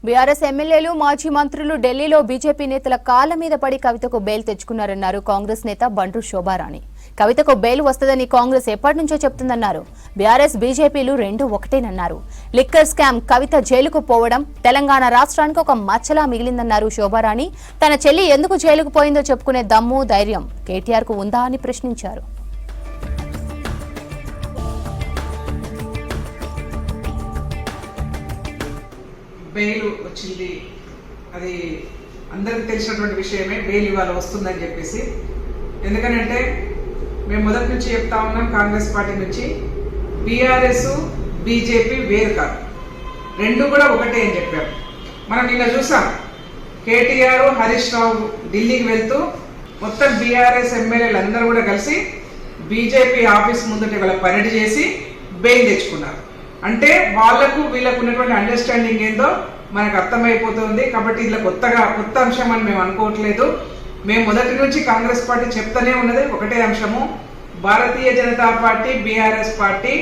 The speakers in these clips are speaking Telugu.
బీఆర్ఎస్ ఎమ్మెల్యేలు మాజీ మంత్రులు ఢిల్లీలో బీజేపీ నేతల కాళ్ల మీద పడి కవితకు బెయిల్ తెచ్చుకున్నారన్నారు కాంగ్రెస్ నేత బండ్రు శోభారాణి. కవితకు బెయిల్ వస్తదని కాంగ్రెస్ ఎప్పటి నుంచో చెప్తుందన్నారు. బీఆర్ఎస్ బీజేపీలు రెండు ఒకటేనన్నారు. లిక్కర్ స్కామ్ కవిత జైలుకు పోవడం తెలంగాణ రాష్ట్రానికి ఒక మచ్చలా మిగిలిందన్నారు శోభారాణి. తన చెల్లి ఎందుకు జైలుకు పోయిందో చెప్పుకునే దమ్ము ధైర్యం కేటీఆర్ కు ఉందా అని ప్రశ్నించారు. బెయిల్ వచ్చింది, అది అందరికి తెలిసినటువంటి విషయమే. బెయిల్ ఇవాళ వస్తుందని చెప్పేసి, ఎందుకనంటే మేము మొదటి నుంచి చెప్తా ఉన్నాం, కాంగ్రెస్ పార్టీ నుంచి బీఆర్ఎస్ బీజేపీ వేరు కాదు, రెండు కూడా ఒకటే అని చెప్పాం. మనం నిన్న చూసాం, కేటీఆర్ హరీష్ రావు ఢిల్లీకి వెళ్తూ మొత్తం బీఆర్ఎస్ ఎమ్మెల్యేలు అందరూ కూడా కలిసి బీజేపీ ఆఫీస్ ముందట వాళ్ళ పరేడ్ చేసి బెయిల్ తెచ్చుకున్నారు. అంటే వాళ్లకు వీళ్ళకు ఉన్నటువంటి అండర్స్టాండింగ్ ఏందో మనకు అర్థమైపోతుంది. కాబట్టి ఇలా కొత్త అంశం అని మేము అనుకోవట్లేదు. మేము మొదటి నుంచి కాంగ్రెస్ పార్టీ చెప్తానే ఉన్నది ఒకటే అంశము, Bharatiya Janata party BRS party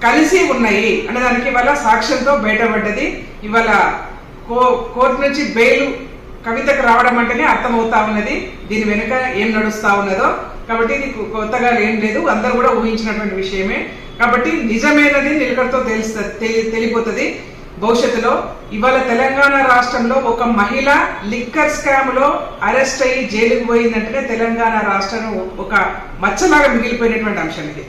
కలిసి ఉన్నాయి అనేదానికి ఇవాళ సాక్ష్యంతో బయటపడ్డది. ఇవాళ కోర్టు నుంచి బెయిల్ కవితకు రావడం అంటేనే అర్థమవుతా ఉన్నది దీని వెనుక ఏం నడుస్తా ఉన్నదో. కాబట్టి ఇది కొత్తగా ఏం లేదు, అందరూ కూడా ఊహించినటువంటి విషయమే. కాబట్టి నిజమైనది నిలకడతో తెలిపోతుంది భవిష్యత్తులో. ఇవాళ తెలంగాణ రాష్ట్రంలో ఒక మహిళ లిక్కర్ స్కామ్ లో అరెస్ట్ అయ్యి జైలుకు పోయిందంటేనే తెలంగాణ రాష్ట్రం ఒక మచ్చలాగా మిగిలిపోయినటువంటి అంశం ఇది.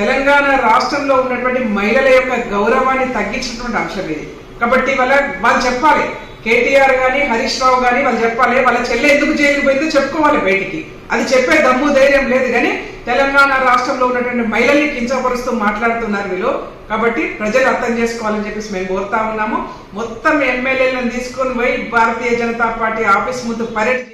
తెలంగాణ రాష్ట్రంలో ఉన్నటువంటి మహిళల యొక్క గౌరవాన్ని తగ్గించినటువంటి అంశం ఇది. కాబట్టి వాళ్ళు చెప్పాలి, కేటీఆర్ గాని హరీష్ రావు గాని వాళ్ళు చెప్పాలి, వాళ్ళ చెల్లె ఎందుకు జైలుకు పోయిందో చెప్పుకోవాలి బయటికి. అది చెప్పే దమ్ము ధైర్యం లేదు. కానీ తెలంగాణ రాష్ట్రంలో ఉన్నటువంటి మహిళల్ని కించపరుస్తూ మాట్లాడుతున్నారు వీళ్ళు. కాబట్టి ప్రజలు అర్థం చేసుకోవాలని చెప్పేసి మేము కోరుతా ఉన్నాము. మొత్తం ఎమ్మెల్యేలను తీసుకొని పోయి భారతీయ జనతా పార్టీ ఆఫీస్ ముందు పరేడ్